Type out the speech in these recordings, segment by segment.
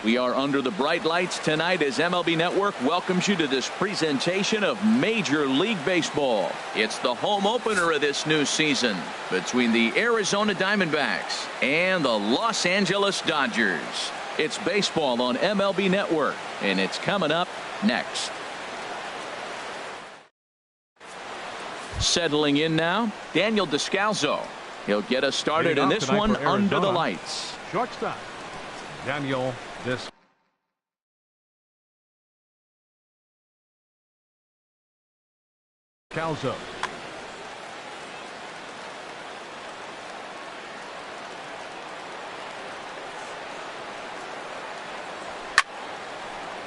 We are under the bright lights tonight as MLB Network welcomes you to this presentation of Major League Baseball. It's the home opener of this new season between the Arizona Diamondbacks and the Los Angeles Dodgers. It's baseball on MLB Network, and it's coming up next. Settling in now, Daniel Descalso. He'll get us started in this one under the lights. Shortstop, Daniel Descalso.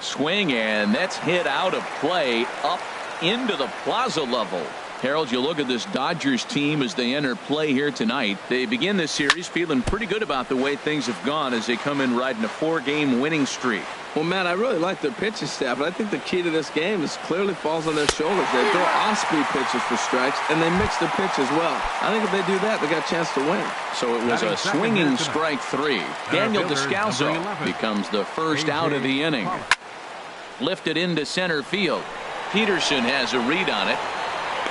Swing, and that's hit out of play up into the plaza level. Harold, you look at this Dodgers team as they enter play here tonight. They begin this series feeling pretty good about the way things have gone as they come in riding a 4-game winning streak. Well, Matt, I really like their pitching staff, but I think the key to this game is clearly falls on their shoulders. They throw off-speed pitches for strikes, and they mix their pitch as well. I think if they do that, they got a chance to win. So it was a swinging strike 3. Daniel Descalso becomes the first out of the inning. Lifted into center field. Peterson has a read on it.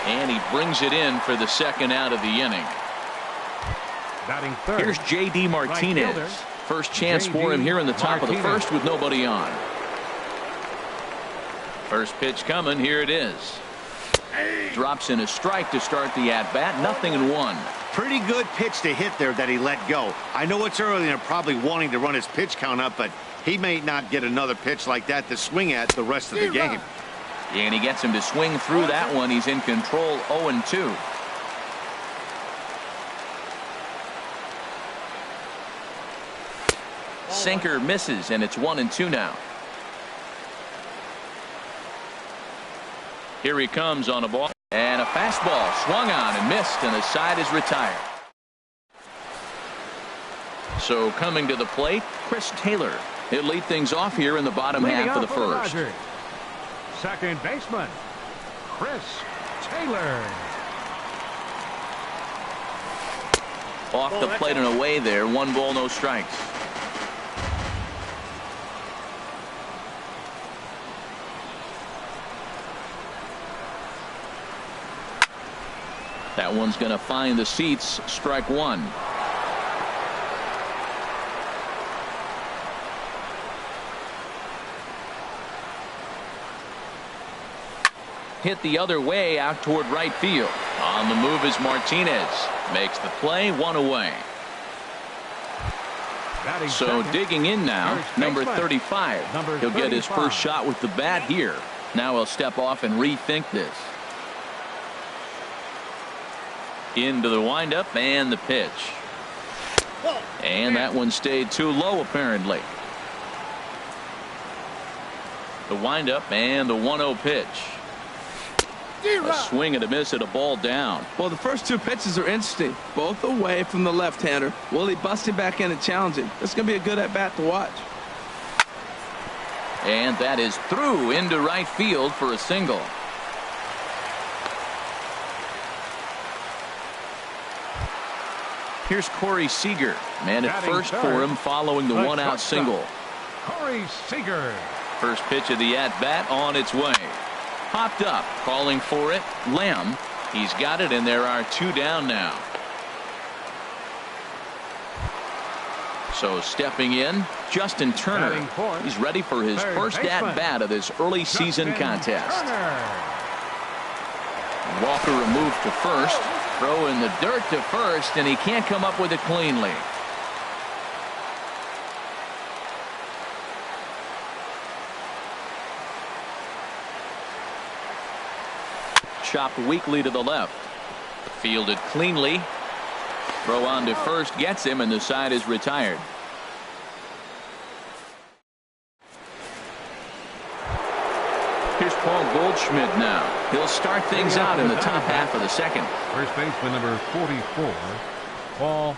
And he brings it in for the second out of the inning. Batting third. Here's J.D. Martinez. First chance for him here in the top of the first with nobody on. First pitch coming. Here it is. Drops in a strike to start the at-bat. 0-1. Pretty good pitch to hit there that he let go. I know it's early and they're probably wanting to run his pitch count up, but he may not get another pitch like that to swing at the rest of the game. And he gets him to swing through that one. He's in control. 0-2. Sinker misses, and it's 1-2 now. Here he comes on a ball. And a fastball swung on and missed, and the side is retired. So coming to the plate, Chris Taylor. He'll lead things off here in the bottom half of the first. Second baseman, Chris Taylor. Off the plate and away there. 1 ball, no strikes. That one's going to find the seats. Strike 1. Hit the other way out toward right field. On the move is Martinez. Makes the play. 1 away. So digging in now, number 35. He'll get his first shot with the bat here. Now he'll step off and rethink this. Into the windup and the pitch. And that one stayed too low apparently. The windup and the 1-0 pitch. A swing and a miss at a ball down. Well, the first 2 pitches are interesting. Both away from the left-hander. Will he bust him back in and challenge him? It's going to be a good at-bat to watch. And that is through into right field for a single. Here's Corey Seager. Man at first for him following the 1-out single. Corey Seager. First pitch of the at-bat on its way. Popped up, calling for it. Lamb. He's got it, and there are 2 down now. So stepping in, Justin Turner. He's ready for his first at-bat of this early season contest. Walker removed to first. Throw in the dirt to first, and he can't come up with it cleanly. Chopped weakly to the left. Fielded cleanly. Throw on to first gets him, and the side is retired. Here's Paul Goldschmidt now. He'll start things out in the top half of the second. First baseman number 44, Paul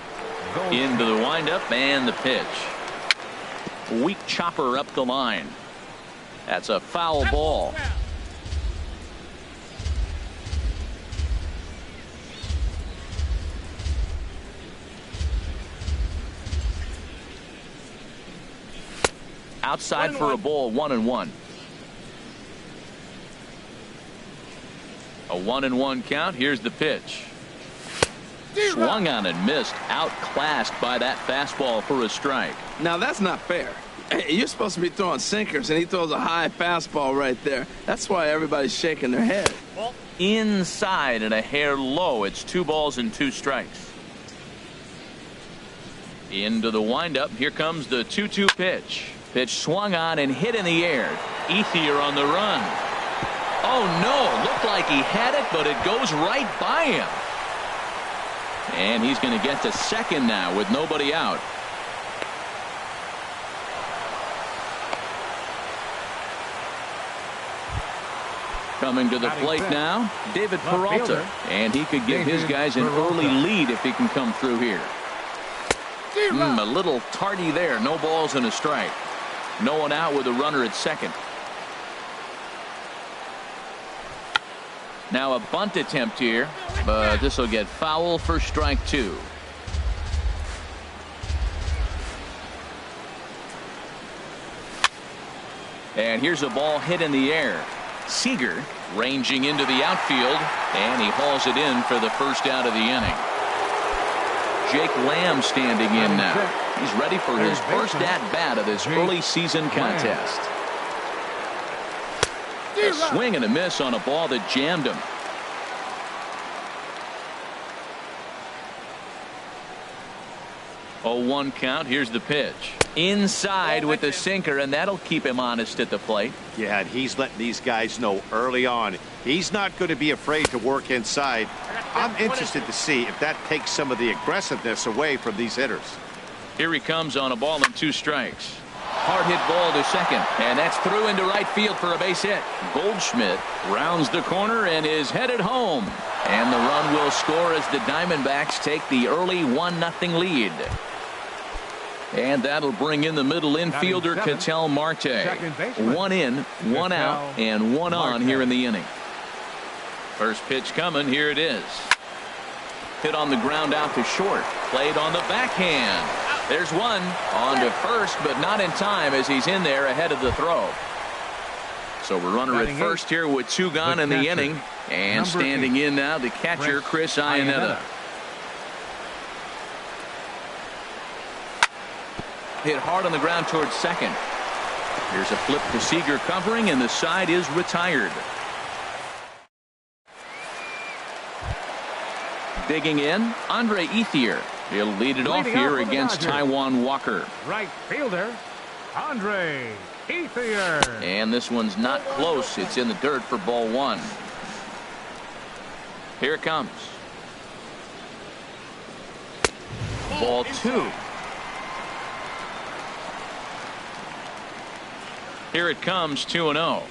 Goldschmidt. Into the windup and the pitch. Weak chopper up the line. That's a foul ball. outside for a ball, 1-1. A 1-1 count. Here's the pitch. Swung on and missed. Outclassed by that fastball for a strike. Now that's not fair. You're supposed to be throwing sinkers, and he throws a high fastball right there. That's why everybody's shaking their head. Inside and a hair low. It's 2 balls and 2 strikes. Into the windup. Here comes the 2-2 pitch. Pitch swung on and hit in the air. Ethier on the run. Oh no, looked like he had it, but it goes right by him. And he's going to get to second now with nobody out. Coming to the plate now, David Peralta. And he could give his guys an early lead if he can come through here. A little tardy there. No balls and a strike. No one out with a runner at second. Now a bunt attempt here, but this will get foul for strike 2. And here's a ball hit in the air. Seager ranging into the outfield, and he hauls it in for the first out of the inning. Jake Lamb standing in now. He's ready for his first at-bat of this early season contest. A swing and a miss on a ball that jammed him. A 1 count. Here's the pitch. Inside with the sinker, and that'll keep him honest at the plate. Yeah, and he's letting these guys know early on he's not going to be afraid to work inside. I'm interested to see if that takes some of the aggressiveness away from these hitters. Here he comes on a ball and 2 strikes. Hard hit ball to second, and that's through into right field for a base hit. Goldschmidt rounds the corner and is headed home. And the run will score as the Diamondbacks take the early 1-0 lead. And that'll bring in the middle infielder, Ketel Marte. 1 in, 1 out, and 1 on here in the inning. First pitch coming. Here it is. Hit on the ground out to short. Played on the backhand. There's one on to first, but not in time as he's in there ahead of the throw. So we're runner at first here with 2 gone in the inning. And standing in now, the catcher, Chris Iannetta. Hit hard on the ground towards second. Here's a flip to Seager covering, and the side is retired. Digging in, Andre Ethier. He'll lead it off here against Taijuan Walker. Right fielder, Andre Ethier. And this one's not close. It's in the dirt for ball 1. Here it comes. Ball 2. Here it comes, 2-0.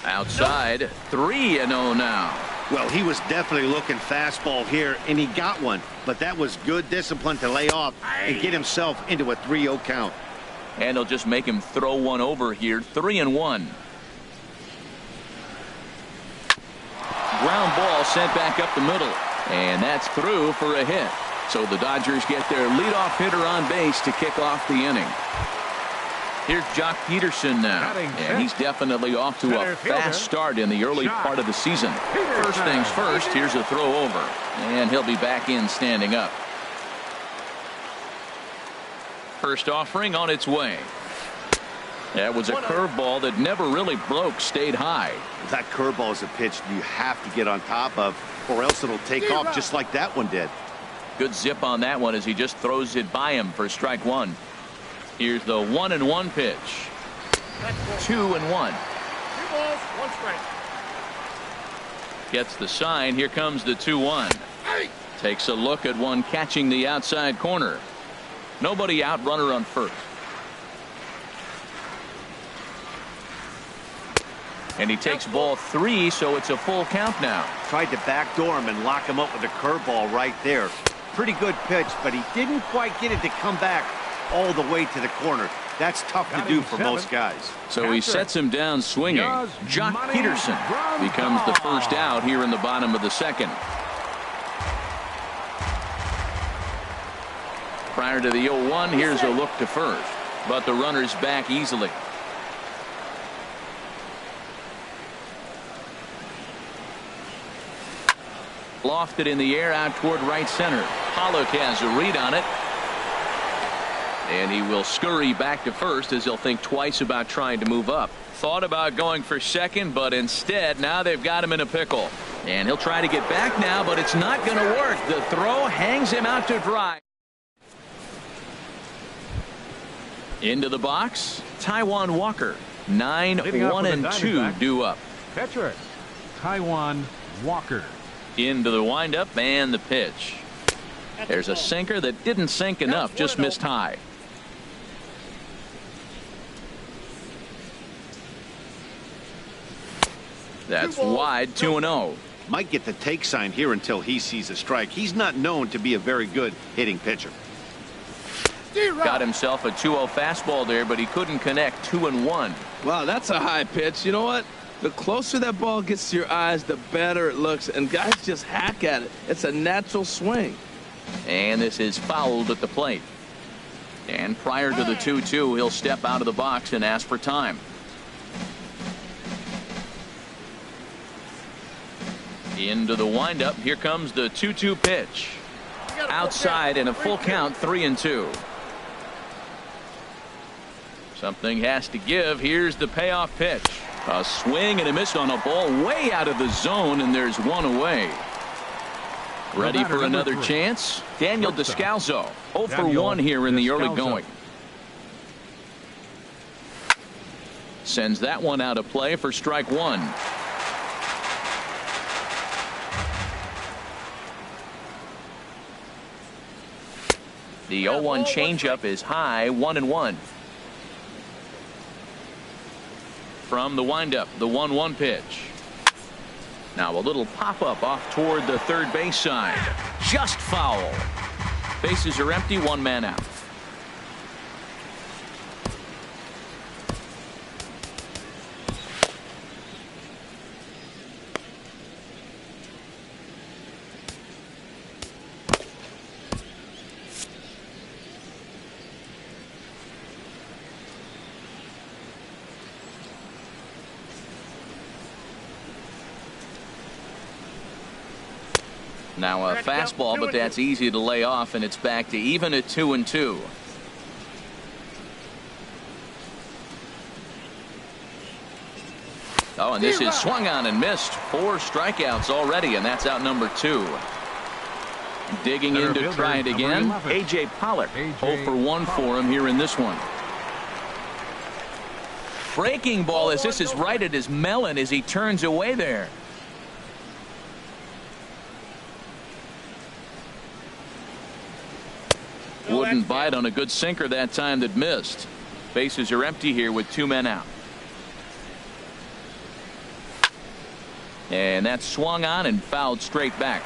Outside, 3-0 now. Well, he was definitely looking fastball here, and he got one. But that was good discipline to lay off and get himself into a 3-0 count. And he'll just make him throw one over here, 3-1. Ground ball sent back up the middle. And that's through for a hit. So the Dodgers get their leadoff hitter on base to kick off the inning. Here's Jock Peterson now, and he's definitely off to a fast start in the early part of the season. First things first, here's a throw over, and he'll be back in standing up. First offering on its way. That was a curveball that never really broke, stayed high. That curveball is a pitch you have to get on top of, or else it'll take off just like that one did. Good zip on that one as he just throws it by him for strike 1. Here's the 1-1 pitch. 2-1. 2 balls, 1 strike. Gets the sign. Here comes the 2-1. Takes a look at one catching the outside corner. Nobody out, runner on first. And he takes ball 3, so it's a full count now. Tried to backdoor him and lock him up with a curveball right there. Pretty good pitch, but he didn't quite get it to come back all the way to the corner. That's tough to do for most guys. So he sets him down swinging. Jock Peterson becomes the first out here in the bottom of the second. Prior to the 0-1, here's a look to first. but the runner's back easily. Lofted in the air out toward right center. Pollock has a read on it. And he will scurry back to first as he'll think twice about trying to move up. Thought about going for second, but instead now they've got him in a pickle. And he'll try to get back now, but it's not going to work. The throw hangs him out to dry. Into the box, Taijuan Walker. 9-1-2 due up. Catcher, Taijuan Walker. Into the windup and the pitch. There's a sinker that didn't sink enough, just missed high. That's wide, 2-0. Might get the take sign here until he sees a strike. He's not known to be a very good hitting pitcher. Got himself a 2-0 fastball there, but he couldn't connect. 2-1. Wow, that's a high pitch. You know what? The closer that ball gets to your eyes, the better it looks, and guys just hack at it. It's a natural swing. And this is fouled at the plate. And prior to the 2-2, he'll step out of the box and ask for time. Into the windup. Here comes the 2-2 pitch. Outside in a full count, 3-2. Something has to give. Here's the payoff pitch. A swing and a miss on a ball way out of the zone, and there's one away. Ready for another chance? Daniel Descalso. 0 for 1 here in the early going. Sends that one out of play for strike one. The 0-1 changeup is high, 1-1. From the windup, the 1-1 pitch. Now a little pop-up off toward the third base side. Just foul. Bases are empty, one man out. Now a fastball, but that's easy to lay off, and it's back to even at 2-2. Oh, and this is swung on and missed. 4 strikeouts already, and that's out number 2. Digging in to try it again, A.J. Pollock. 0 for 1 for him here in this one. Breaking ball as this is right at his melon as he turns away there. Wouldn't bite on a good sinker that time that missed. Bases are empty here with 2 men out. And that's swung on and fouled straight back.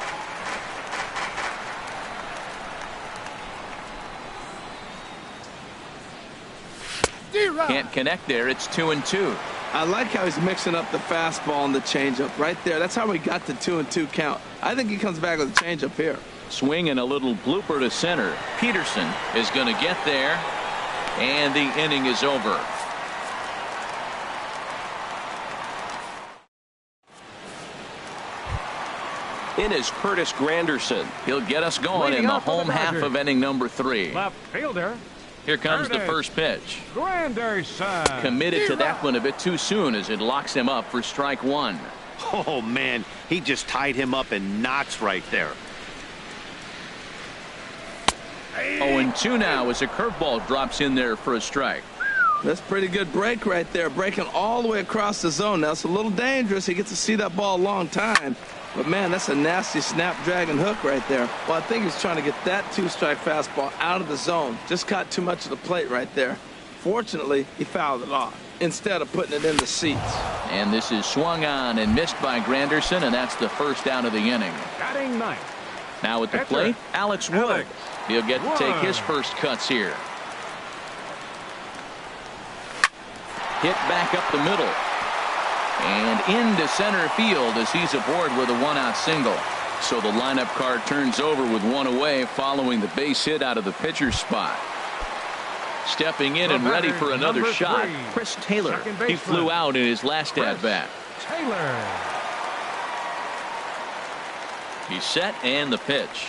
Can't connect there. It's 2-2. I like how he's mixing up the fastball and the changeup right there. That's how we got the 2-2 count. I think he comes back with a changeup here. Swing and a little blooper to center. Peterson is going to get there, and the inning is over. In is Curtis Granderson. He'll get us going in the home half of inning number 3. Left fielder. Here comes the first pitch. Granderson. Committed to that one a bit too soon as it locks him up for strike one. Oh, man, he just tied him up in knots right there. 0-2 now as a curveball drops in there for a strike. That's a pretty good break right there, breaking all the way across the zone. Now it's a little dangerous. He gets to see that ball a long time, but man, that's a nasty snapdragon hook right there. Well, I think he's trying to get that 2-strike fastball out of the zone. Just caught too much of the plate right there. Fortunately, he fouled it off instead of putting it in the seats. And this is swung on and missed by Granderson, and that's the first out of the inning. Batting ninth. Now at the plate, Alex Wood. He'll get to take his first cuts here. Hit back up the middle. And into center field as he's aboard with a 1-out single. So the lineup card turns over with 1 away following the base hit out of the pitcher's spot. Stepping in and ready for another shot, Chris Taylor. He flew out in his last at-bat. Taylor. He's set and the pitch.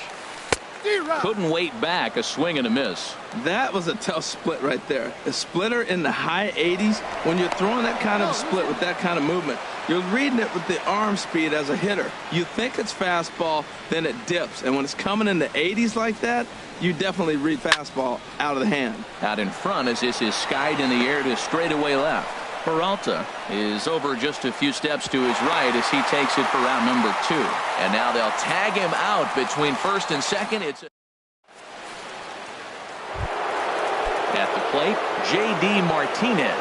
Couldn't wait back, a swing and a miss. That was a tough split right there. A splitter in the high 80s. When you're throwing that kind of split with that kind of movement, you're reading it with the arm speed as a hitter. You think it's fastball, then it dips. And when it's coming in the 80s like that, you definitely read fastball out of the hand. Out in front as this is skied in the air to straightaway left. Peralta is over just a few steps to his right as he takes it for round number 2. And now they'll tag him out between first and second. It's at the plate, J.D. Martinez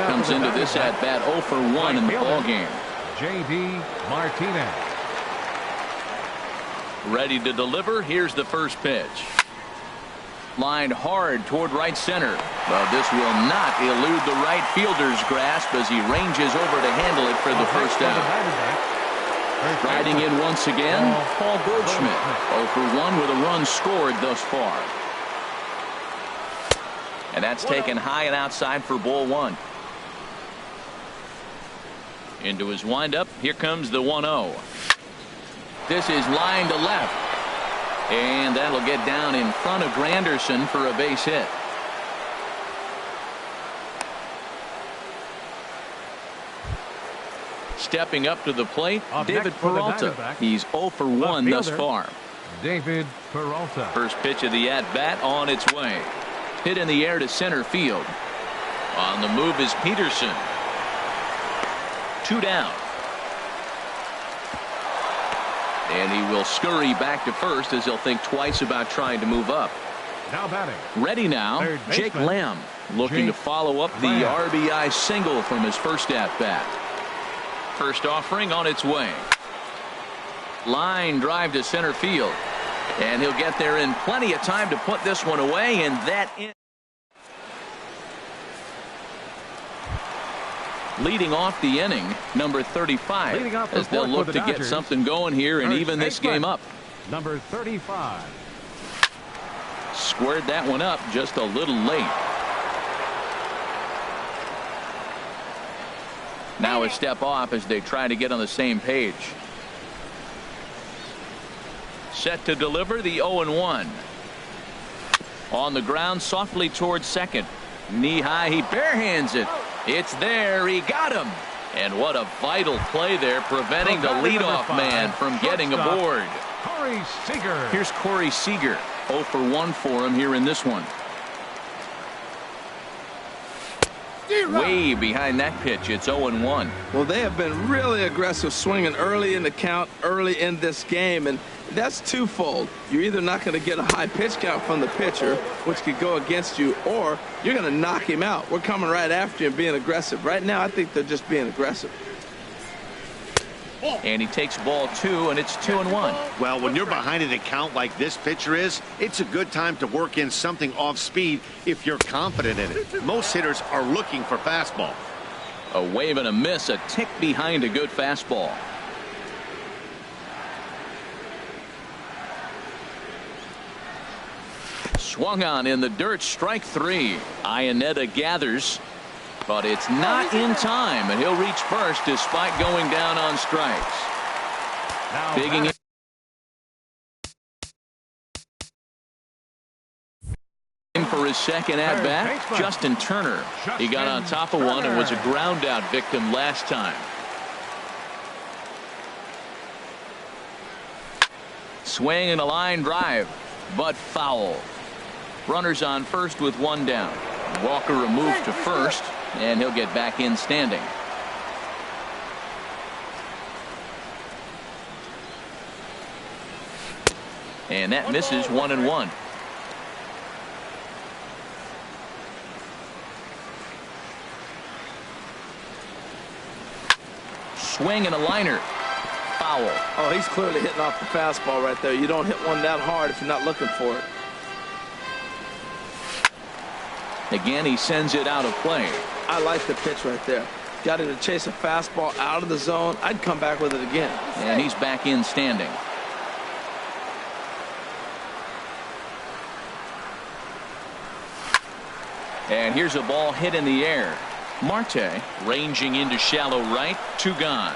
comes into this at-bat 0 for 1 in the ballgame. J.D. Martinez. Ready to deliver. Here's the first pitch. Lined hard toward right center. But this will not elude the right fielder's grasp as he ranges over to handle it for the first out. Riding in once again, Paul Goldschmidt. 0 for 1 with a run scored thus far. And that's taken high and outside for ball 1. Into his windup. Here comes the 1-0. This is line to left. And that'll get down in front of Granderson for a base hit. Stepping up to the plate, David Peralta. He's 0 for 1 thus far. David Peralta. First pitch of the at-bat on its way. Hit in the air to center field. On the move is Peterson. 2 down. And he will scurry back to first as he'll think twice about trying to move up. Now batting. Ready now, Jake Lamb looking to follow up the RBI single from his first at-bat. First offering on its way. Line drive to center field. And he'll get there in plenty of time to put this one away, and that in. Leading off the inning, number 35, as they'll look to get something going here and even this game up. Number 35. Squared that one up just a little late. Now a step off as they try to get on the same page. Set to deliver the 0-1. On the ground softly towards second. Knee high, he barehands it. It's there, he got him. And what a vital play there, preventing the leadoff man from getting aboard. Corey Seager. Here's Corey Seager. 0 for 1 for him here in this one. Way behind that pitch, it's 0-1. Well, they have been really aggressive swinging early in the count, early in this game, and that's twofold. You're either not going to get a high pitch count from the pitcher, which could go against you, or you're going to knock him out. We're coming right after you and being aggressive. Right now, I think they're just being aggressive. And he takes ball 2, and it's 2-1. Well, when you're behind in a count like this pitcher is, it's a good time to work in something off speed if you're confident in it. Most hitters are looking for fastball. A wave and a miss, a tick behind a good fastball. Swung on in the dirt, strike 3. Iannetta gathers. But it's not in time, and he'll reach first despite going down on strikes. Digging in for his second at-bat, Justin Turner. He got on top of one and was a ground-out victim last time. Swing and a line drive, but foul. Runners on first with 1 down. Walker removed to first, and he'll get back in standing. And that misses 1-1. Swing and a liner. Foul. Oh, he's clearly hitting off the fastball right there. You don't hit one that hard if you're not looking for it. Again, he sends it out of play. I like the pitch right there. Got him to chase a fastball out of the zone. I'd come back with it again. And he's back in standing. And here's a ball hit in the air. Marte ranging into shallow right. 2 gone.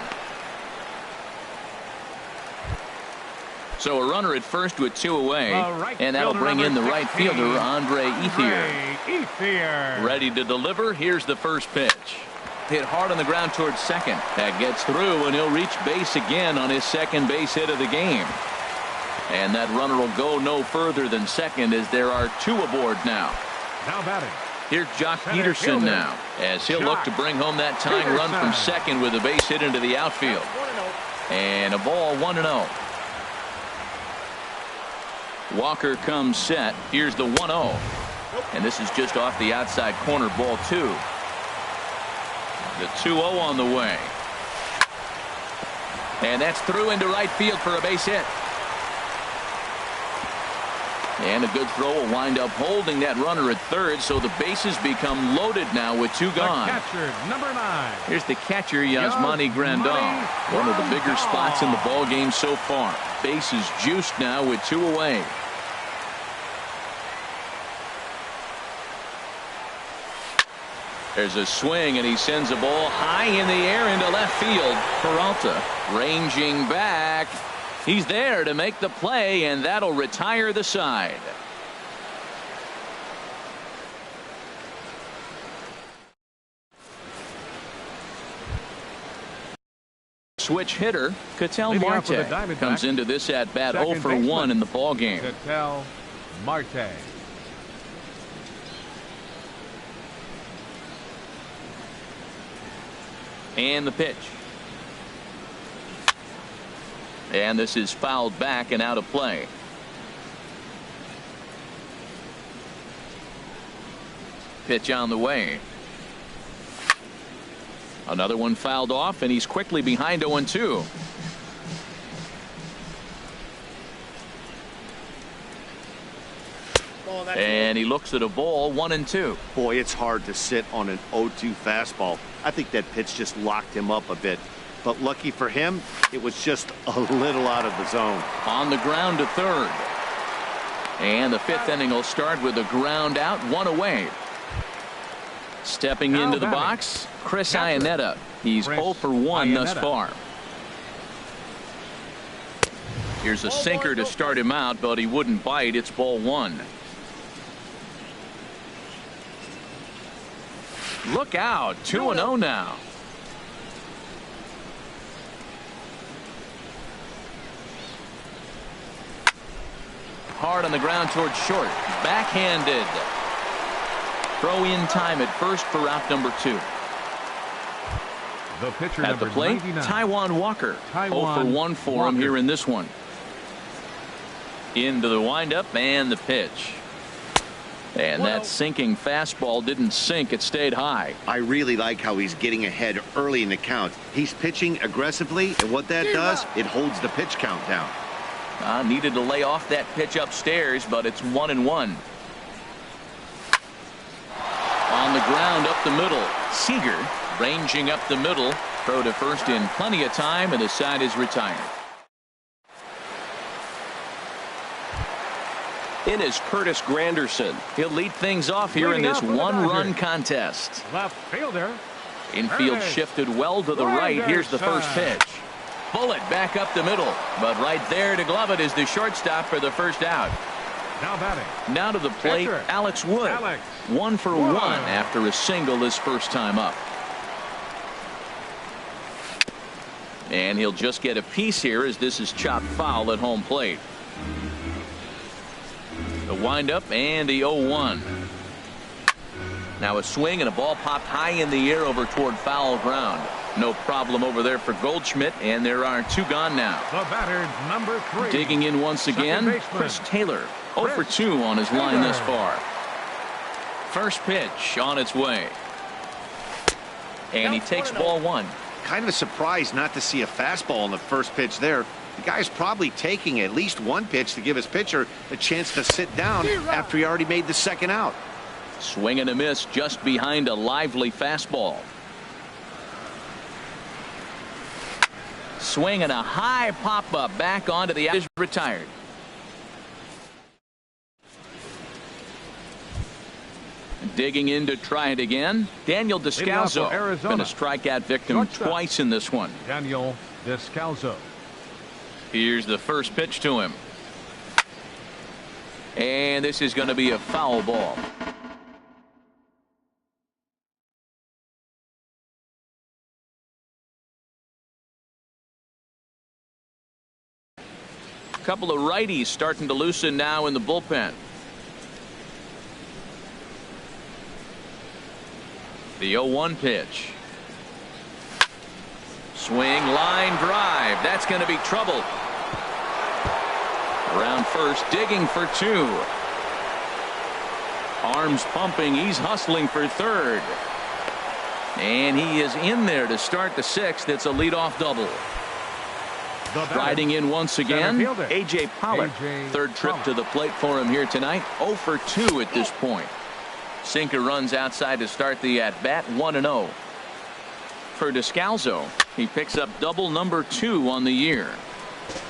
So a runner at first with 2 away. And that'll bring in the right fielder, Andre Ethier. Ready to deliver. Here's the first pitch. Hit hard on the ground towards second. That gets through, and he'll reach base again on his second base hit of the game. And that runner will go no further than second as there are 2 aboard now. Now batting. Here's Jock Peterson now as he'll look to bring home that tying run from second with a base hit into the outfield. And a ball 1-0. Walker comes set. Here's the 1-0. And this is just off the outside corner, ball 2. The 2-0 on the way. And that's through into right field for a base hit. And a good throw will wind up holding that runner at third, so the bases become loaded now with 2 gone. The catcher, number 9. Here's the catcher, Yasmani Grandal. One of the bigger spots in the ball game so far. Bases juiced now with 2 away. There's a swing, and he sends a ball high in the air into left field. Peralta ranging back. He's there to make the play, and that'll retire the side. Switch hitter, Ketel Marte comes into this at bat 0 for 1 in the ball game. Ketel Marte. And the pitch. And this is fouled back and out of play. Pitch on the way. Another one fouled off, and he's quickly behind 0-2. And he looks at a ball 1-2. Boy, it's hard to sit on an 0-2 fastball. I think that pitch just locked him up a bit. But lucky for him, it was just a little out of the zone. On the ground to third. And the 5th inning will start with a ground out, 1 away. Stepping into the box, Chris Iannetta. He's 0 for 1 thus far. Here's a sinker to start him out, but he wouldn't bite. It's ball 1. Look out, 2-0 now. Hard on the ground towards short. Backhanded. Throw in time at first for out number 2. The pitcher at the plate, 99. Taijuan Walker. 0 for 1 for him here in this one. Into the windup and the pitch. And that sinking fastball didn't sink. It stayed high. I really like how he's getting ahead early in the count. He's pitching aggressively, and what that does, it holds the pitch count down. Needed to lay off that pitch upstairs, but it's 1-1. On the ground up the middle. Seager ranging up the middle. Throw to first in plenty of time, and the side is retired. In is Curtis Granderson. He'll lead things off here in this 1-run contest. Left fielder. Infield shifted well to the right. Here's the first pitch. Bullet back up the middle, but right there to glove it is the shortstop for the first out. Now batting. Now to the plate, Alex Wood. 1 for 1 after a single his first time up. And he'll just get a piece here as this is chopped foul at home plate. The windup and the 0-1. Now a swing and a ball popped high in the air over toward foul ground. No problem over there for Goldschmidt, and there are 2 gone now. The batter, number 3. Digging in once again, Chris Taylor. 0 for 2 on his line thus far. First pitch on its way. And he takes ball 1. Kind of a surprise not to see a fastball on the first pitch there. The guy's probably taking at least 1 pitch to give his pitcher a chance to sit down after he already made the second out. Swing and a miss just behind a lively fastball. Swing and a high pop-up back onto the edge. Retired. Digging in to try it again. Daniel Descalso. Been a strikeout victim twice in this one. Daniel Descalso. Here's the first pitch to him. And this is going to be a foul ball. A couple of righties starting to loosen now in the bullpen. The 0-1 pitch. Swing, line drive. That's going to be trouble. Around first, digging for two. Arms pumping. He's hustling for third. And he is in there to start the sixth. It's a leadoff double. Riding in once again, A.J. Pollock. Third trip to the plate for him here tonight. 0 for 2 at this point. Sinker runs outside to start the at-bat, 1-0. For Descalso, he picks up double number 2 on the year.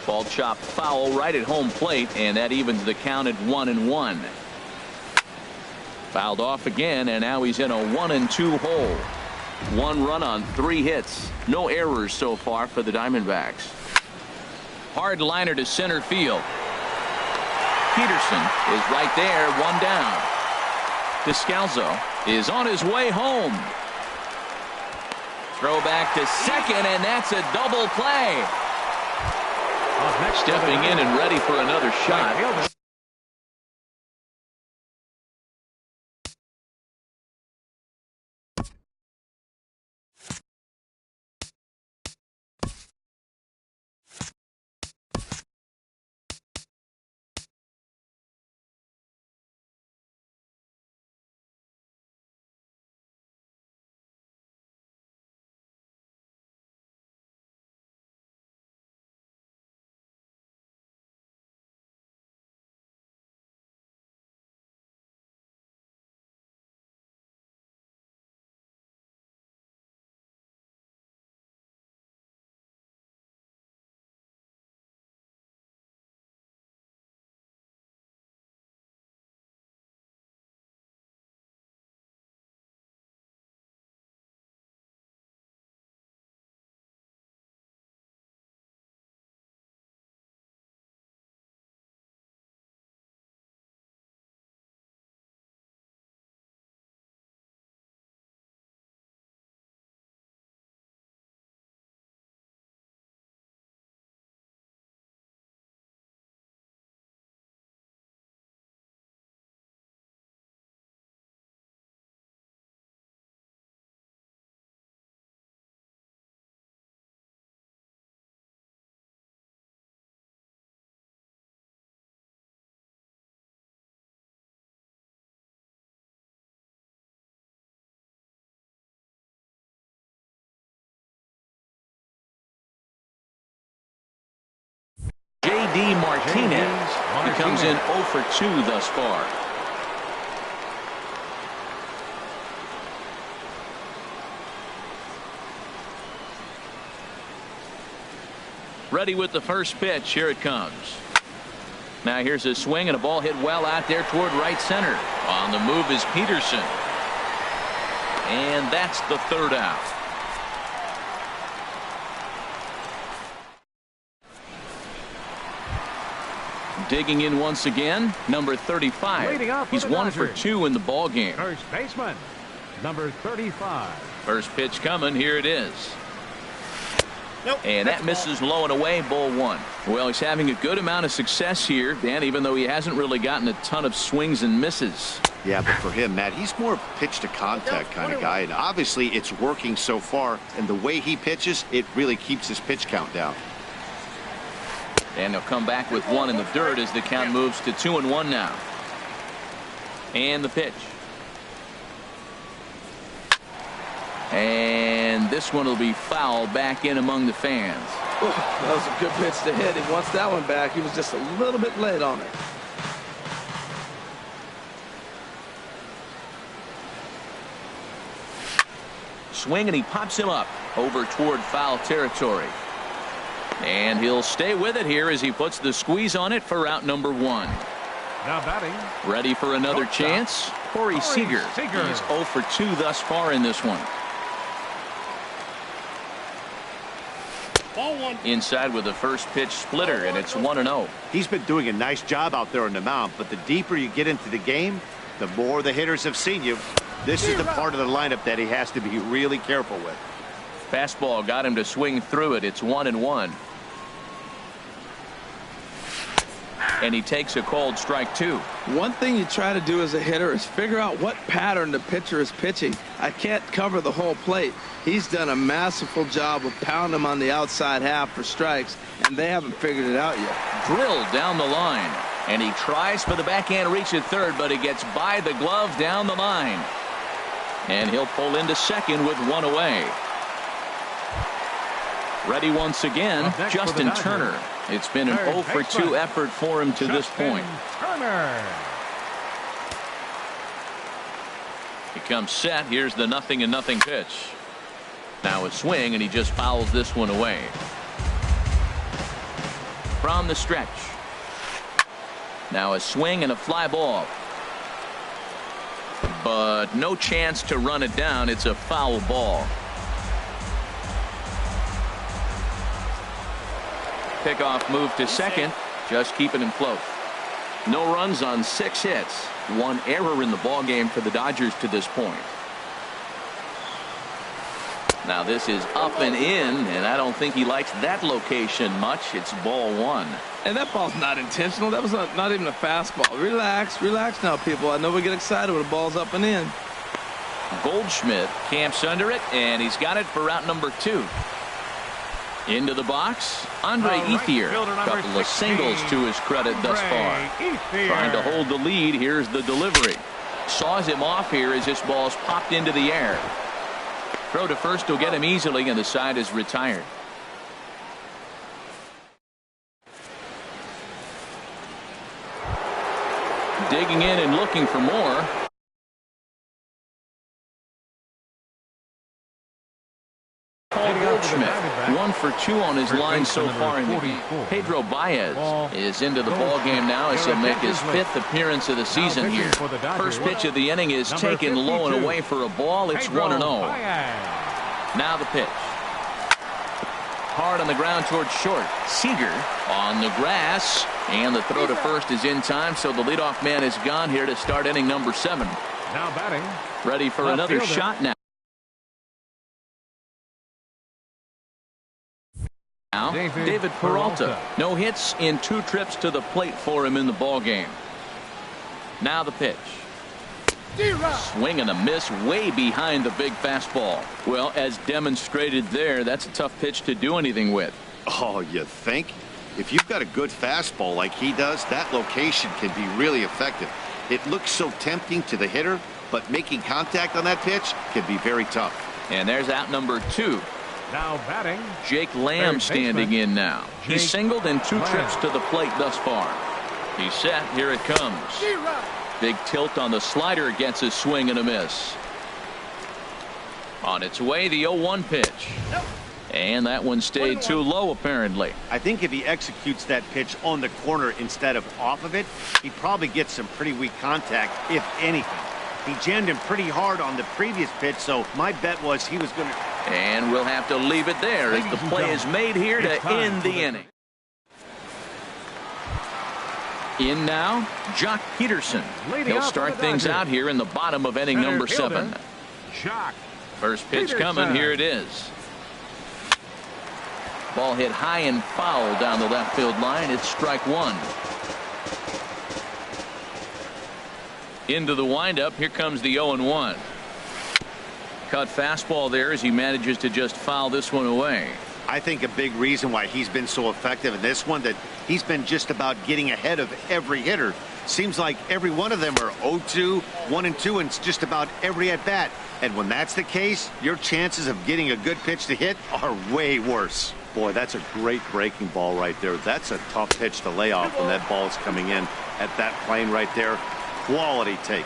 Ball chopped foul right at home plate, and that evens the count at 1-1. Fouled off again, and now he's in a 1-2 hole. 1 run on 3 hits. No errors so far for the Diamondbacks. Hard liner to center field. Peterson is right there, 1 down. Descalso is on his way home. Throw back to second, and that's a double play. Stepping in and ready for another shot. J.D. Martinez. He comes in 0 for 2 thus far. Ready with the first pitch. Here it comes. Now here's a swing and a ball hit well out there toward right center. On the move is Peterson. And that's the third out. Digging in once again, number 35. He's 1 for 2 in the ball game. First baseman, number 35. First pitch coming. Here it is. Nope, and that misses low and away, ball 1. Well, he's having a good amount of success here, Dan, even though he hasn't really gotten a ton of swings and misses. Yeah, but for him, Matt, he's more pitch to contact kind of guy, and obviously it's working so far, and the way he pitches, it really keeps his pitch count down. And they'll come back with 1 in the dirt as the count moves to 2-1 now. And the pitch. And this one will be fouled back in among the fans. Ooh, that was a good pitch to hit. He wants that one back. He was just a little bit late on it. Swing, and he pops him up over toward foul territory. And he'll stay with it here as he puts the squeeze on it for out number 1. Now batting. Ready for another Shortstop. chance? Corey Seager. He's 0 for 2 thus far in this one. Ball one. Inside with the first pitch splitter, and it's 1-0. He's been doing a nice job out there on the mound, but the deeper you get into the game, the more the hitters have seen you. This is the part of the lineup that he has to be really careful with. Fastball got him to swing through it. It's 1-1. And he takes a called strike 2. One thing you try to do as a hitter is figure out what pattern the pitcher is pitching. I can't cover the whole plate. He's done a masterful job of pounding him on the outside half for strikes, and they haven't figured it out yet. Drilled down the line, and he tries for the backhand reach at third, but he gets by the glove down the line. And he'll pull into second with one away. Ready once again, Up next Justin for the Turner. Dodgers. It's been an Third 0 for 2 baseman. effort for him to this point. Turner. He comes set. Here's the 0-0 pitch. Now a swing, and he just fouls this one away. From the stretch. Now a swing and a fly ball. But no chance to run it down. It's a foul ball. Pickoff move to second, just keeping him close. No runs on 6 hits. 1 error in the ball game for the Dodgers to this point. Now this is up and in, and I don't think he likes that location much. It's ball 1. And that ball's not intentional. That was not even a fastball. Relax, relax now, people. I know we get excited when the ball's up and in. Goldschmidt camps under it, and he's got it for out number 2. Into the box, Andre Right Ethier. fielder number Couple of 16, singles to his credit thus far. Ethier. Trying to hold the lead. Here's the delivery. Saws him off here as this ball's popped into the air. Throw to first will get him easily, and the side is retired. Digging in and looking for more. Paul Goldschmidt, 1 for 2 on his line so far in the game. Pedro Baez is into the ball game now as he'll make his 5th appearard of the season here. First pitch of the inning is taken low and away for a ball. It's 1-0. Now the pitch. Hard on the ground towards short. Seager on the grass, and the throw to first is in time, so the leadoff man is gone here to start inning number 7. Now batting. Ready for Left another fielder. shot now. Now, David Peralta. No hits in 2 trips to the plate for him in the ball game. Now the pitch. Swing and a miss way behind the big fastball. Well, as demonstrated there, that's a tough pitch to do anything with. Oh, you think? If you've got a good fastball like he does, that location can be really effective. It looks so tempting to the hitter, but making contact on that pitch can be very tough. And there's out number 2. Now batting. Jake Lamb Third standing baseman, in now. He's Jake singled in 2 Lamb. trips to the plate thus far. He's set. Here it comes. Big tilt on the slider, gets a swing and a miss. On its way, the 0-1 pitch. And that one stayed too low, apparently. I think if he executes that pitch on the corner instead of off of it, he probably gets some pretty weak contact, if anything. He jammed him pretty hard on the previous pitch, so my bet was he was going to... And we'll have to leave it there as the play is made here to end the inning. In now, Jock Peterson. He'll start things out here in the bottom of inning number 7. Jock. First pitch coming. Here it is. Ball hit high and foul down the left field line. It's strike 1. Into the windup. Here comes the 0-1. Cut fastball there as he manages to just foul this one away. I think a big reason why he's been so effective in this one, that he's been just about getting ahead of every hitter. Seems like every one of them are 0-2, 1-2, and it's just about every at bat. And when that's the case, your chances of getting a good pitch to hit are way worse. Boy, that's a great breaking ball right there. That's a tough pitch to lay off when that ball is coming in at that plane right there. Quality take.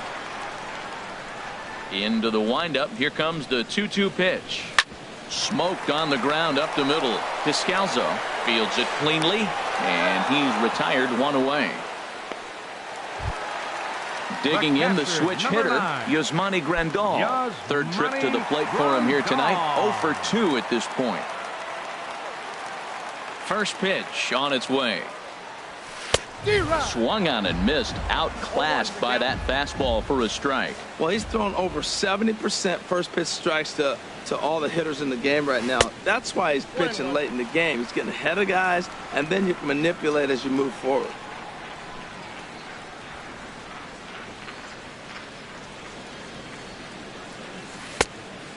Into the windup. Here comes the 2-2 pitch. Smoked on the ground up the middle. Descalzo fields it cleanly, and he's retired, 1 away. Digging in the switch Number hitter, 9. Yasmani Grandal. Third trip to the plate for him here tonight. 0 for 2 at this point. First pitch on its way. Swung on and missed. Outclassed by that fastball for a strike. Well, he's thrown over 70% first pitch strikes to all the hitters in the game right now. That's why he's pitching late in the game. He's getting ahead of guys, and then you can manipulate as you move forward.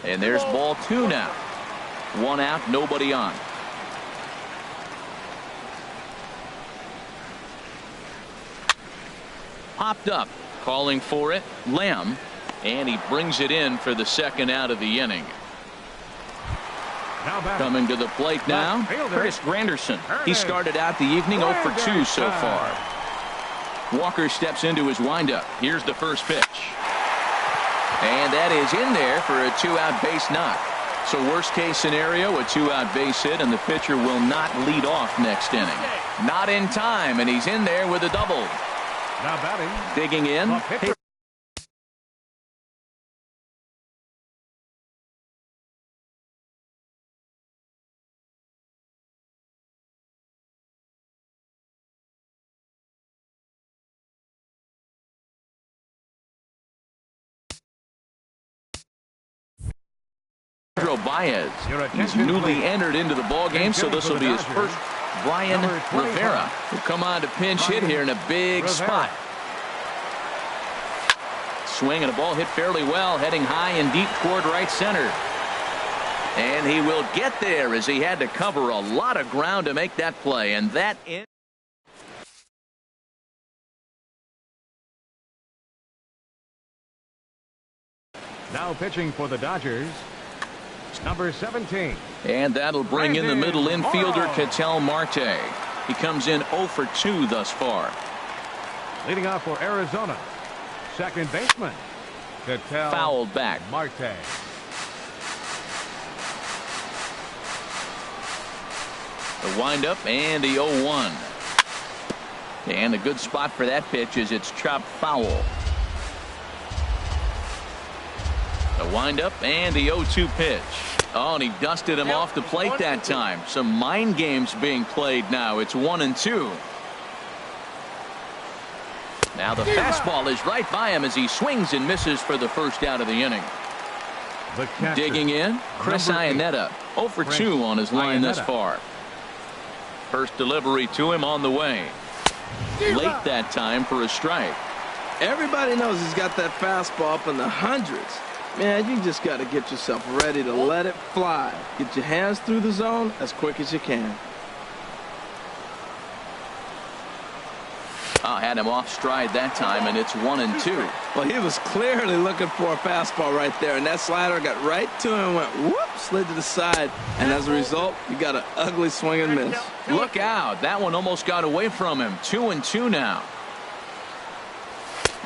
And there's ball 2 now. 1 out, nobody on. Popped up, calling for it, Lamb, and he brings it in for the second out of the inning. Coming to the plate now, Curtis Granderson. He started out the evening 0 for 2 so far. Walker steps into his windup. Here's the first pitch. And that is in there for a 2-out base knock. So worst case scenario, a 2-out base hit, and the pitcher will not lead off next inning. Not in time, and he's in there with a double. Now batting. Digging in. Pedro Baez. He's newly entered into the ball game, so this will be his first. Brian Rivera will come on to pinch hit here in a big spot. Swing and a ball hit fairly well, heading high and deep toward right center. And he will get there as he had to cover a lot of ground to make that play. And that in. Now pitching for the Dodgers, number 17. And that'll bring in the middle infielder, Ketel Marte. He comes in 0 for 2 thus far. Leading off for Arizona, second baseman, Ketel Fouled back. Marte. The windup and the 0-1. And a good spot for that pitch is it's chopped foul. The windup and the 0-2 pitch. Oh, and he dusted him off the plate that time. Some mind games being played now. It's 1-2. Now the fastball is right by him as he swings and misses for the first out of the inning. Digging in, Chris Iannetta. 0 for 2 on his line thus far. First delivery to him on the way. Late that time for a strike. Everybody knows he's got that fastball up in the hundreds. Man, you just got to get yourself ready to let it fly. Get your hands through the zone as quick as you can. Had him off stride that time, and it's 1-2. Well, he was clearly looking for a fastball right there, and that slider got right to him and went whoop, slid to the side, and as a result, you got an ugly swing and miss. Look out. That one almost got away from him. 2-2 now.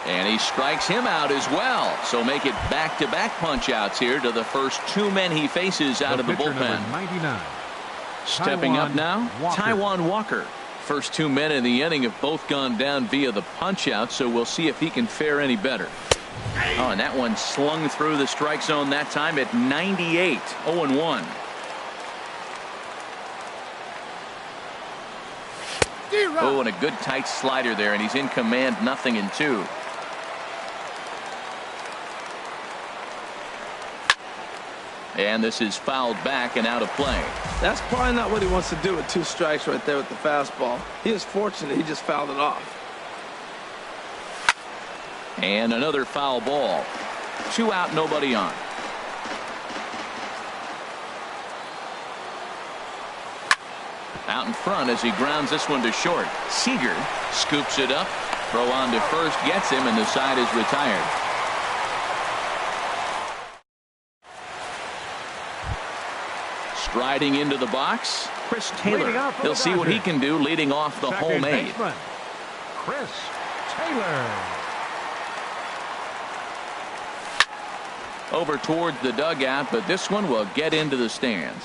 And he strikes him out as well. So make it back-to-back punch-outs here to the first 2 men he faces out of the bullpen. 99. Stepping up now, Taijuan Walker. First 2 men in the inning have both gone down via the punch-out, so we'll see if he can fare any better. Oh, and that one slung through the strike zone that time at 98. 0-1. Oh, and a good tight slider there, and he's in command, 0-2. And this is fouled back and out of play. That's probably not what he wants to do with 2 strikes right there with the fastball. He is fortunate he just fouled it off. And another foul ball. 2 out, nobody on. Out in front as he grounds this one to short. Seager scoops it up. Throw on to first, gets him, and the side is retired. Striding into the box, Chris Taylor. He'll see what he can do leading off the home 8. Chris Taylor. Over towards the dugout, but this one will get into the stands.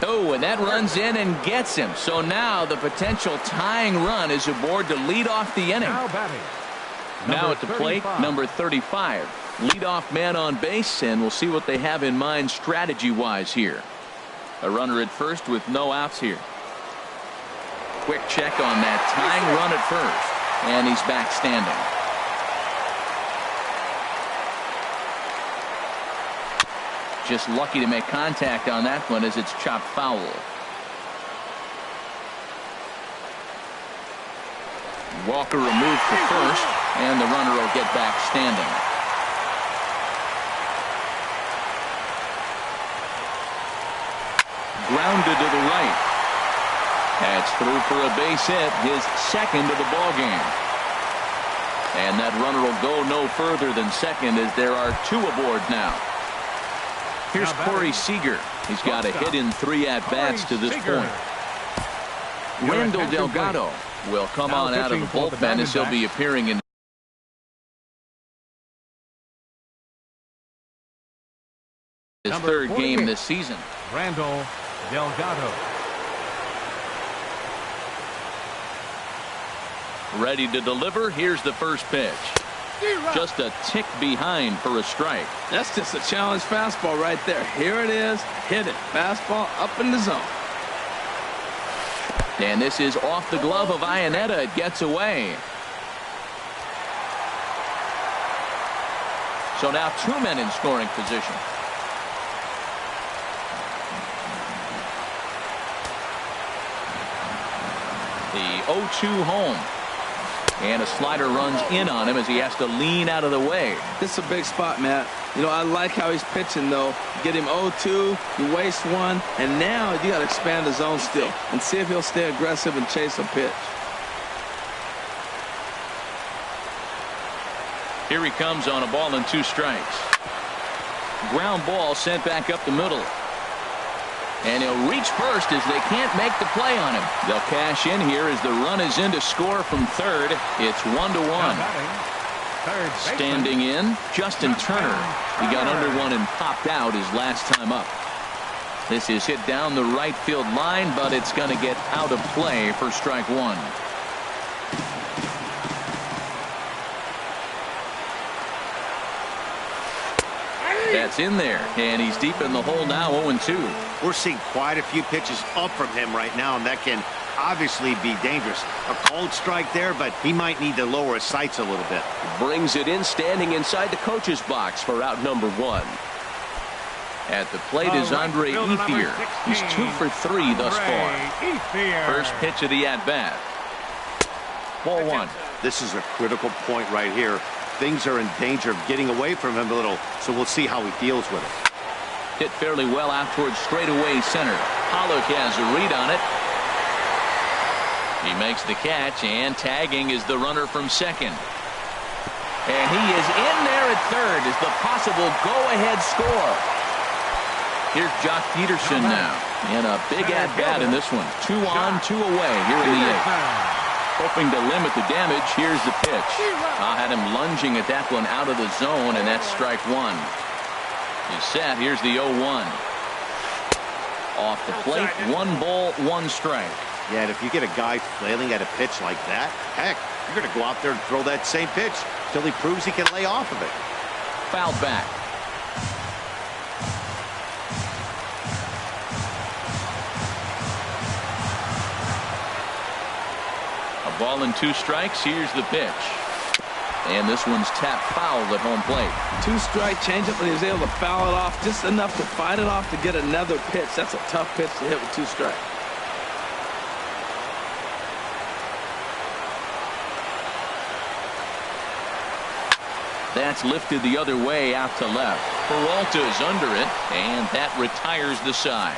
Oh, and that runs in and gets him. So now the potential tying run is aboard to lead off the inning. Now batting. Now at the plate, 35. number 35. Leadoff man on base, and we'll see what they have in mind strategy-wise here. A runner at first with no outs here. Quick check on that tying run at first, and he's back standing. Just lucky to make contact on that one as it's chopped foul. Walker removed to first, and the runner will get back standing. Grounded to the right. That's through for a base hit, his second of the ball game. And that runner will go no further than second as there are two aboard now. Here's Corey Seager. He's got a hit in 3 at-bats to this point. Randall Delgado will come on out of the bullpen as he'll be appearing in his third game this season. Randall Delgado. Ready to deliver. Here's the first pitch. Just a tick behind for a strike. That's just a challenge fastball right there. Here it is. Hit it. Fastball up in the zone. And this is off the glove of Iannetta. It gets away. So now 2 men in scoring position. The 0-2 home. And a slider runs in on him as he has to lean out of the way. This is a big spot, Matt. You know, I like how he's pitching, though. Get him 0-2, you waste one, and now you got to expand the zone still and see if he'll stay aggressive and chase a pitch. Here he comes on a ball and 2 strikes. Ground ball sent back up the middle. And he'll reach first as they can't make the play on him. They'll cash in here as the run is in to score from third. It's 1-1. Standing in, Justin Turner. He got under one and popped out his last time up. This is hit down the right field line, but it's going to get out of play for strike 1. That's in there, and he's deep in the hole now, 0-2. We're seeing quite a few pitches up from him right now, and that can obviously be dangerous. A cold strike there, but he might need to lower his sights a little bit. Brings it in, standing inside the coach's box for out number 1. At the plate is Andre Ethier. He's 2 for 3 thus far. First pitch of the at-bat. Ball 1. This is a critical point right here. Things are in danger of getting away from him a little, so we'll see how he deals with it. Hit fairly well out towards straightaway center. Pollock has a read on it. He makes the catch, and tagging is the runner from second. And he is in there at third as the possible go-ahead score. Here's Jock Peterson now in a big at-bat in this one. 2 on, 2 away here in the 8th. Hoping to limit the damage. Here's the pitch. Had him lunging at that one out of the zone, and that's strike 1. He's set. Here's the 0-1. Off the plate, 1 ball, 1 strike. Yeah, and if you get a guy flailing at a pitch like that, heck, you're going to go out there and throw that same pitch till he proves he can lay off of it. Fouled back. A ball and 2 strikes. Here's the pitch. And this one's tapped foul at home plate. 2-strike changeup, and he was able to foul it off just enough to fight it off to get another pitch. That's a tough pitch to hit with 2 strikes. That's lifted the other way out to left. Peralta's under it, and that retires the side.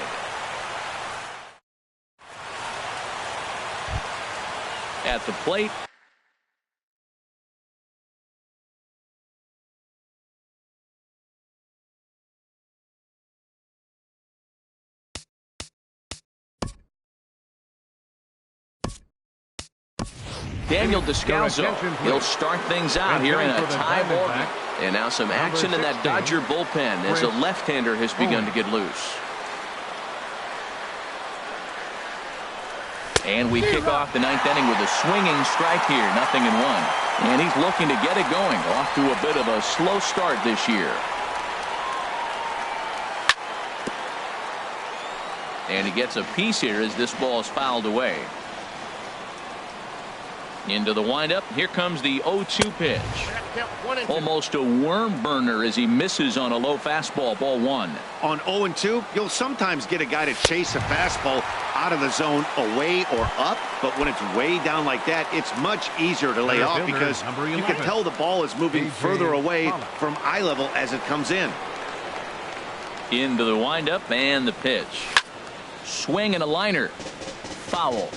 At the plate, Daniel Descalzo. He'll start things out here in a tie ball game. And now some action in that Dodger bullpen as a left-hander has begun to get loose. And we kick off the ninth inning with a swinging strike here. 0-1. And he's looking to get it going. Off to a bit of a slow start this year. And he gets a piece here as this ball is fouled away. Into the windup. Here comes the 0-2 pitch. Almost a worm burner as he misses on a low fastball. Ball 1. On 0-2, you'll sometimes get a guy to chase a fastball out of the zone away or up, but when it's way down like that, it's much easier to lay off because you can tell the ball is moving further away from eye level as it comes in. Into the windup and the pitch. Swing and a liner. Foul.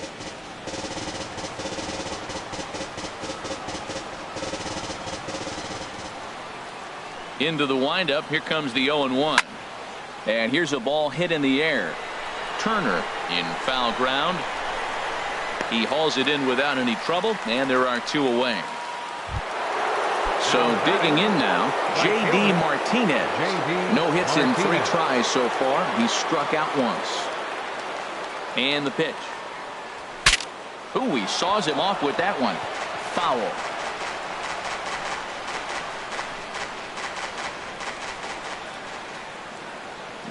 Into the windup. Here comes the 0-1. And here's a ball hit in the air. Turner in foul ground. He hauls it in without any trouble, and there are 2 away. So digging in now, J.D. Martinez. No hits in 3 tries so far. He's struck out once. And the pitch. Ooh, he saws him off with that one. Foul.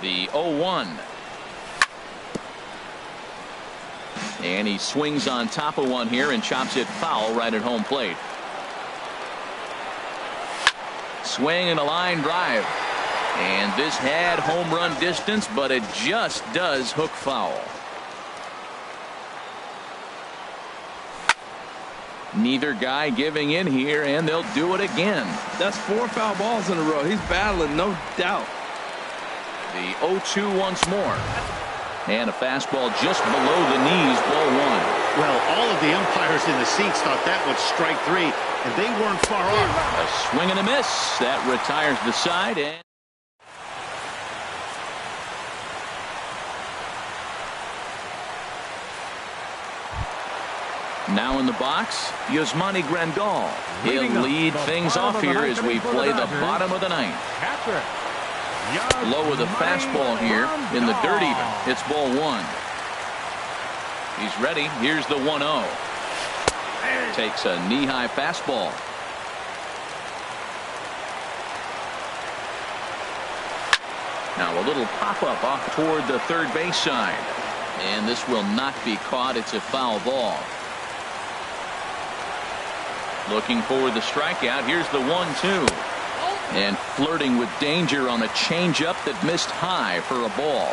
The 0-1. And he swings on top of one here and chops it foul right at home plate. Swing and a line drive. And this had home run distance, but it just does hook foul. Neither guy giving in here, and they'll do it again. That's 4 foul balls in a row. He's battling, no doubt. The 0-2 once more. And a fastball just below the knees, ball 1. Well, all of the umpires in the seats thought that was strike 3, and they weren't far off. A swing and a miss. That retires the side. And now in the box, Yasmani Grandal. He'll lead things off here as we play the bottom of the 9th. Low with a fastball here in the dirt even. It's ball 1. He's ready. Here's the 1-0. Takes a knee-high fastball. Now a little pop-up off toward the third base side. And this will not be caught. It's a foul ball. Looking for the strikeout. Here's the 1-2. And flirting with danger on a changeup that missed high for a ball.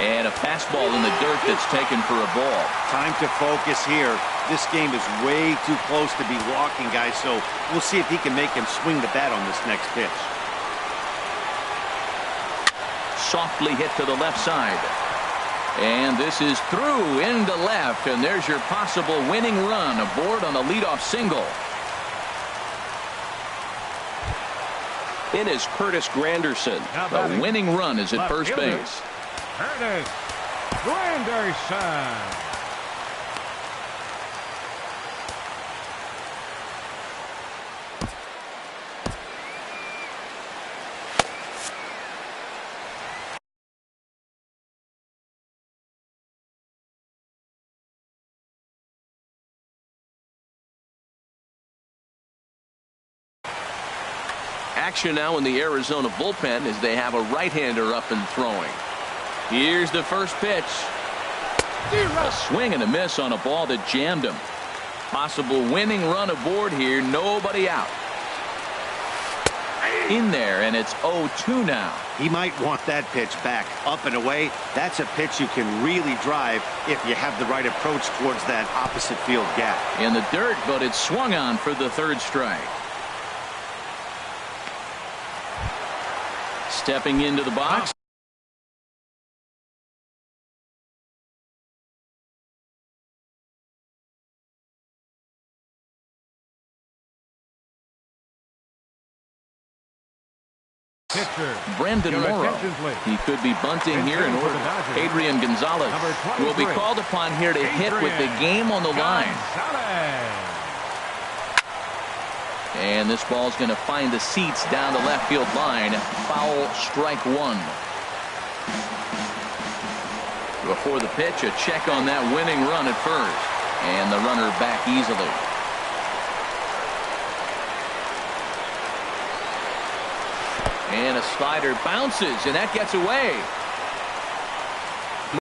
And a fastball in the dirt that's taken for a ball. Time to focus here. This game is way too close to be walking, guys, so we'll see if he can make him swing the bat on this next pitch. Softly hit to the left side. And this is through into left, and there's your possible winning run aboard on a leadoff single. In is Curtis Granderson. The winning run is at first base. Curtis Granderson. Action now in the Arizona bullpen as they have a right-hander up and throwing. Here's the first pitch. A swing and a miss on a ball that jammed him. Possible winning run aboard here. Nobody out. In there, and it's 0-2 now. He might want that pitch back up and away. That's a pitch you can really drive if you have the right approach towards that opposite field gap. In the dirt, but it's swung on for the third strike. Stepping into the box. Pitcher. Brendan Morrow. He could be bunting here in order. Adrian Gonzalez will be called upon here to hit with the game on the line. And this ball's going to find the seats down the left field line. Foul, strike 1. Before the pitch, a check on that winning run at first. And the runner back easily. And a slider bounces, and that gets away.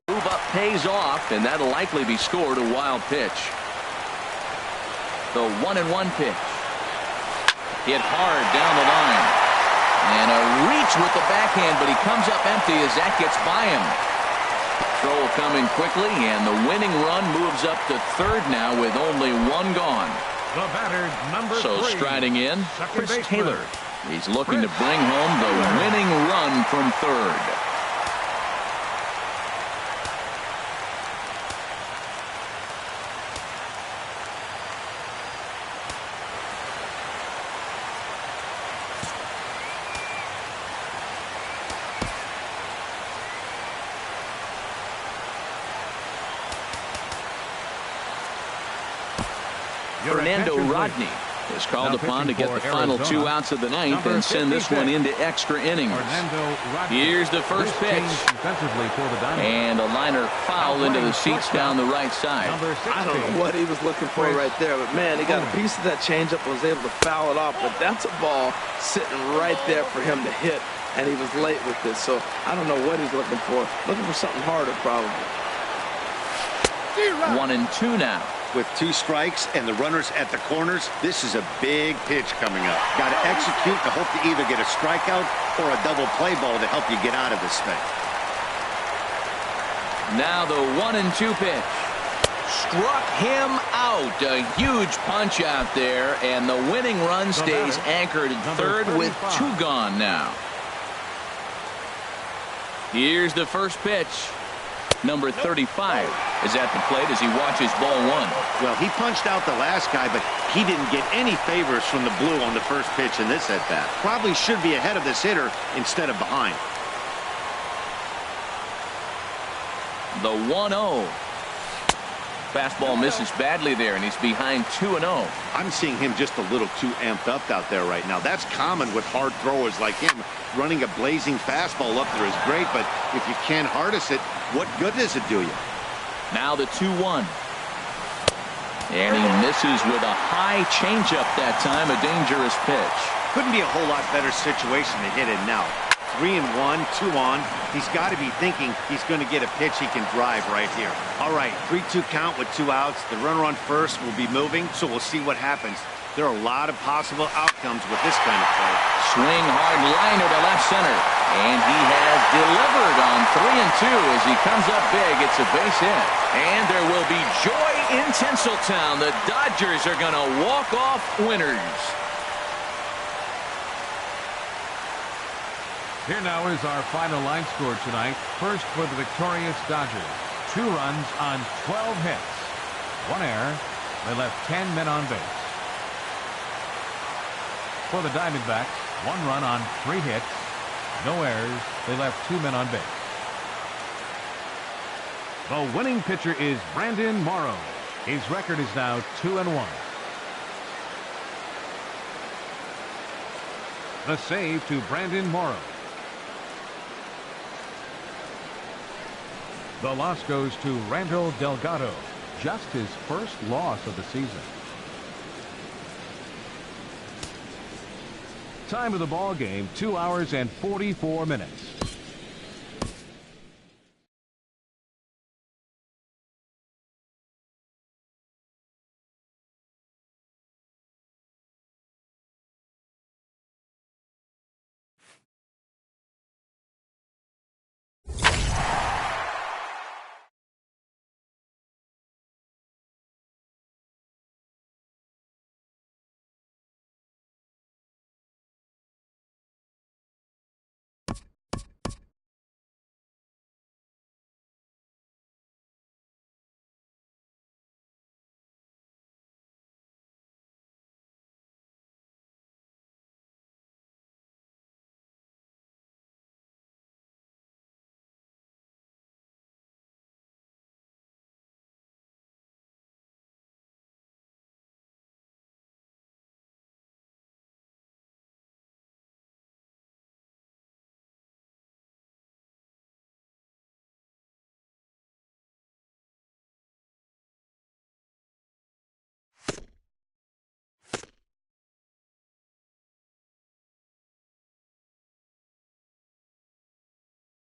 Move up pays off, and that'll likely be scored. A wild pitch. The 1-1 pitch. Hit hard down the line. And a reach with the backhand, but he comes up empty as that gets by him. Throw coming quickly, and the winning run moves up to third now with only one gone. The batter, number 3. Striding in, Chris baseman. Taylor. He's looking to bring home the winning run from third. Fernando Rodney is called upon to get the final 2 outs of the ninth and send this one into extra innings. Here's the first pitch. And a liner foul into the seats down the right side. I don't know what he was looking for right there, but man, he got a piece of that changeup and was able to foul it off. But that's a ball sitting right there for him to hit, and he was late with this. So I don't know what he's looking for. Looking for something harder, probably. 1-2 now. With 2 strikes and the runners at the corners, this is a big pitch coming up. Got to execute to hope to either get a strikeout or a double play ball to help you get out of this thing. Now the 1-2 pitch. Struck him out. A huge punch out there, and the winning run stays anchored at third with 2 gone now. Here's the first pitch. Number 35 is at the plate as he watches ball 1. Well, he punched out the last guy, but he didn't get any favors from the blue on the first pitch in this at-bat. Probably should be ahead of this hitter instead of behind. The 1-0. Fastball misses badly there, and he's behind 2-0. I'm seeing him just a little too amped up out there right now. That's common with hard throwers like him. Running a blazing fastball up there is great, but if you can't harness it, what good does it do you? Now the 2-1. And he misses with a high changeup that time, a dangerous pitch. Couldn't be a whole lot better situation to hit in now. 3-1, 2 on. He's got to be thinking he's going to get a pitch he can drive right here. All right, 3-2 count with 2 outs. The runner on first will be moving, so we'll see what happens. There are a lot of possible outcomes with this kind of play. Swing hard liner to left center. And he has delivered on 3-2 as he comes up big. It's a base hit. And there will be joy in Tinseltown. The Dodgers are going to walk off winners. Here now is our final line score tonight. First for the victorious Dodgers. 2 runs on 12 hits. 1 error. They left 10 men on base. For the Diamondbacks, 1 run on 3 hits. No errors. They left 2 men on base. The winning pitcher is Brandon Morrow. His record is now 2-1. The save to Brandon Morrow. The loss goes to Randall Delgado. Just his first loss of the season. Time of the ball game, 2 hours and 44 minutes.